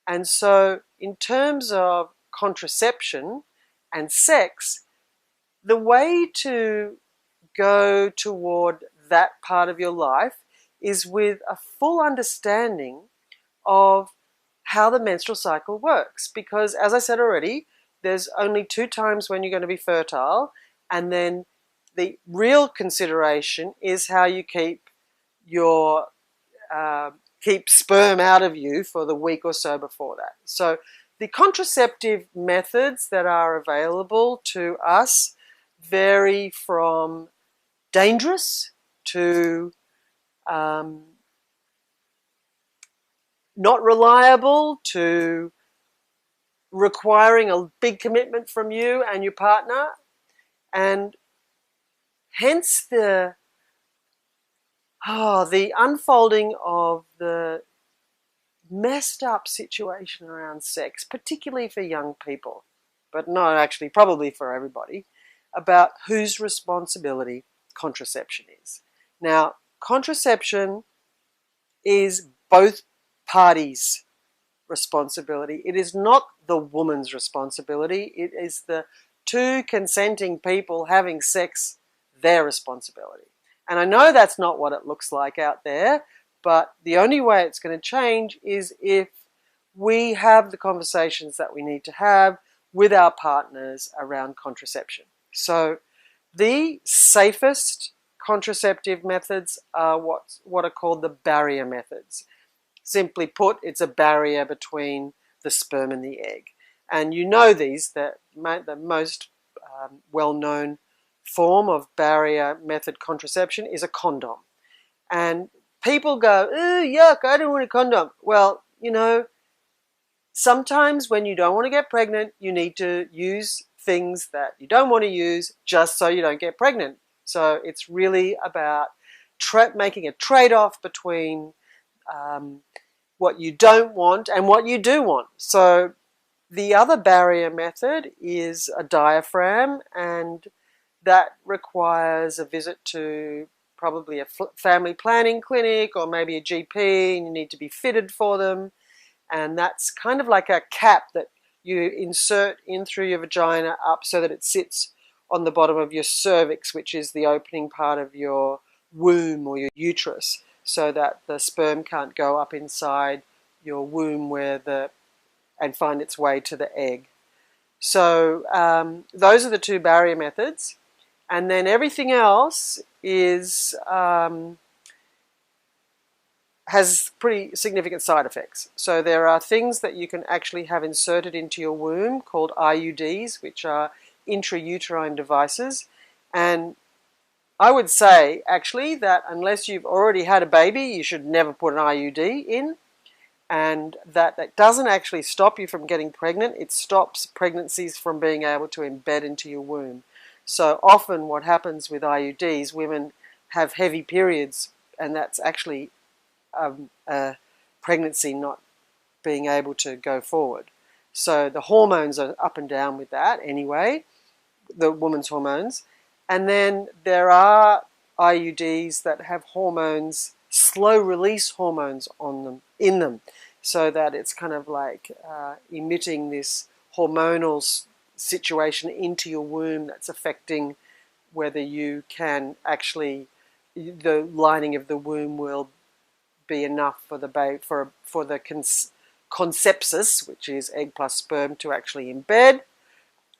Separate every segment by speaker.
Speaker 1: And so in terms of contraception and sex, the way to go toward that part of your life is with a full understanding of how the menstrual cycle works. Because as I said already, there's only 2 times when you're going to be fertile, and then the real consideration is how you keep your keep sperm out of you for the week or so before that. So the contraceptive methods that are available to us vary from dangerous to not reliable to requiring a big commitment from you and your partner, and hence the unfolding of the messed up situation around sex, particularly for young people, but no, actually probably for everybody, about whose responsibility contraception is. Now, contraception is both parties' responsibility. It is not the woman's responsibility. It is the 2 consenting people having sex, their responsibility. And I know that's not what it looks like out there, but the only way it's going to change is if we have the conversations that we need to have with our partners around contraception. So the safest contraceptive methods are what are called the barrier methods. Simply put, it's a barrier between the sperm and the egg. And you know these, the most well-known form of barrier method contraception is a condom. And people go, "Ooh, yuck, I don't want a condom." Well, sometimes when you don't want to get pregnant, you need to use things that you don't want to use just so you don't get pregnant. So it's really about making a trade-off between what you don't want and what you do want. So the other barrier method is a diaphragm, and that requires a visit to probably a family planning clinic or maybe a GP, and you need to be fitted for them. And that's kind of like a cap that you insert in through your vagina up so that it sits on the bottom of your cervix, which is the opening part of your womb or your uterus, so that the sperm can't go up inside your womb and find its way to the egg. So those are the 2 barrier methods. And then everything else has pretty significant side effects. So there are things that you can actually have inserted into your womb called IUDs, which are intrauterine devices. And I would say, actually, that unless you've already had a baby, you should never put an IUD in. And that doesn't actually stop you from getting pregnant. It stops pregnancies from being able to embed into your womb. So often what happens with IUDs, women have heavy periods, and that's actually a pregnancy not being able to go forward. So the hormones are up and down with that anyway, the woman's hormones. And then there are IUDs that have hormones, slow release hormones in them, so that it's kind of like emitting this hormonal situation into your womb that's affecting whether you can actually, the lining of the womb will be enough for the baby, for the concepsus, which is egg plus sperm, to actually embed.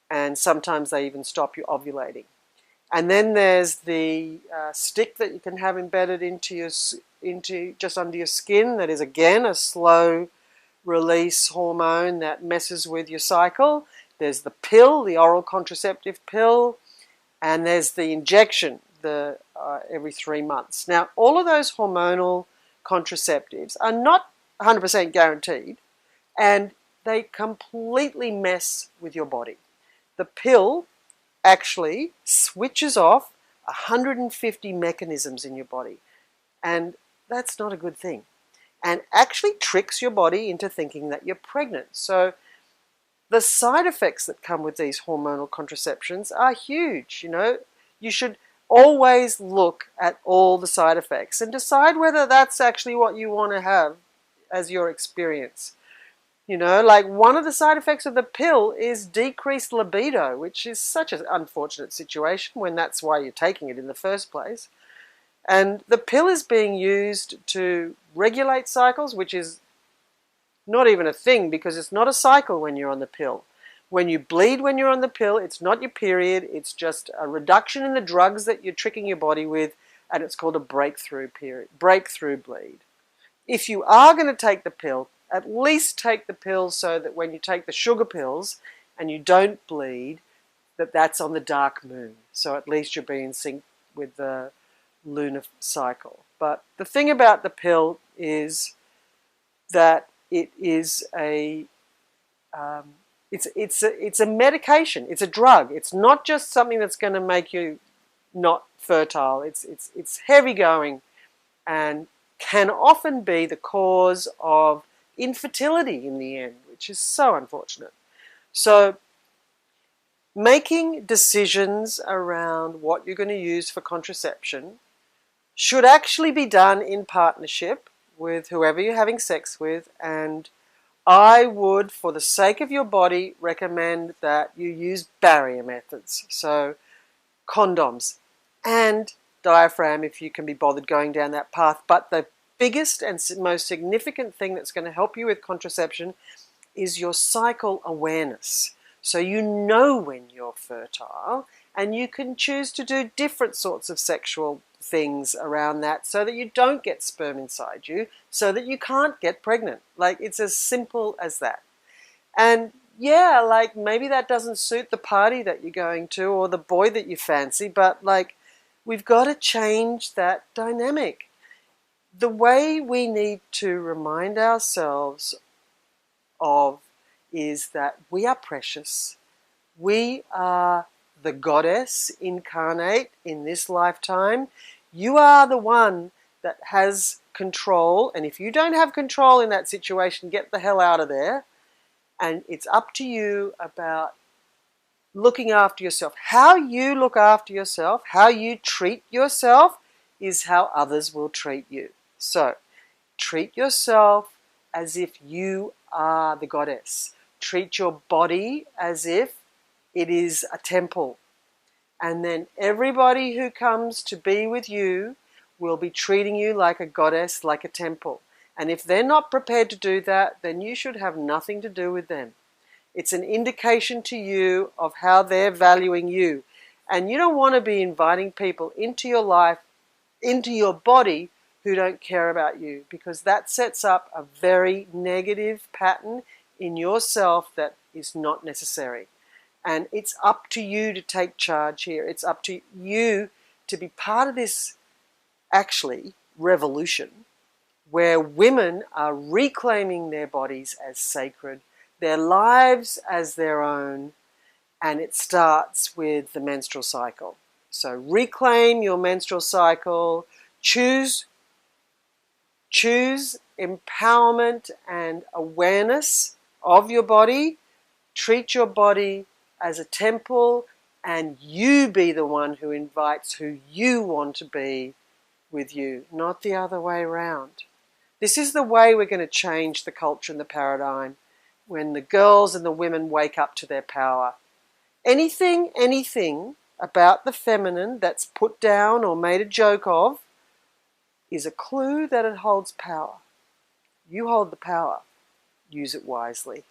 Speaker 1: And sometimes they even stop you ovulating. And then there's the stick that you can have embedded into just under your skin. That is again a slow release hormone that messes with your cycle. There's the pill, the oral contraceptive pill, and there's the injection, every 3 months. Now, all of those hormonal contraceptives are not 100% guaranteed, and they completely mess with your body. The pill actually switches off 150 mechanisms in your body, and that's not a good thing, and actually tricks your body into thinking that you're pregnant. So the side effects that come with these hormonal contraceptions are huge. You should always look at all the side effects and decide whether that's actually what you want to have as your experience. You know, like one of the side effects of the pill is decreased libido, which is such an unfortunate situation when that's why you're taking it in the first place. And the pill is being used to regulate cycles, which is not even a thing because it's not a cycle when you're on the pill. When you bleed when you're on the pill, it's not your period, it's just a reduction in the drugs that you're tricking your body with, and it's called a breakthrough bleed. If you are going to take the pill, at least take the pill so that when you take the sugar pills and you don't bleed, that's on the dark moon. So at least you're being in sync with the lunar cycle. But the thing about the pill is that it is it's a medication. It's a drug. It's not just something that's going to make you not fertile. It's heavy going and can often be the cause of infertility in the end, which is so unfortunate. So making decisions around what you're going to use for contraception should actually be done in partnership with whoever you're having sex with, and I would, for the sake of your body, recommend that you use barrier methods. So condoms and diaphragm if you can be bothered going down that path. But the biggest and most significant thing that's going to help you with contraception is your cycle awareness. So you know when you're fertile and you can choose to do different sorts of sexual things around that so that you don't get sperm inside you, so that you can't get pregnant. Like, it's as simple as that. And yeah, like maybe that doesn't suit the party that you're going to or the boy that you fancy, but like we've got to change that dynamic. The way we need to remind ourselves of is that we are precious. We are the goddess incarnate in this lifetime. You are the one that has control, and if you don't have control in that situation, get the hell out of there. And it's up to you about looking after yourself. How you look after yourself, how you treat yourself, is how others will treat you. So, treat yourself as if you are the goddess. Treat your body as if it is a temple. And then everybody who comes to be with you will be treating you like a goddess, like a temple. And if they're not prepared to do that, then you should have nothing to do with them. It's an indication to you of how they're valuing you. And you don't want to be inviting people into your life, into your body, who don't care about you, because that sets up a very negative pattern in yourself that is not necessary. And it's up to you to take charge here. It's up to you to be part of this, actually, revolution where women are reclaiming their bodies as sacred, their lives as their own, and it starts with the menstrual cycle. So reclaim your menstrual cycle, choose empowerment and awareness of your body, treat your body as a temple, and you be the one who invites who you want to be with you, not the other way around. This is the way we're going to change the culture and the paradigm, when the girls and the women wake up to their power. Anything about the feminine that's put down or made a joke of is a clue that it holds power. You hold the power. Use it wisely.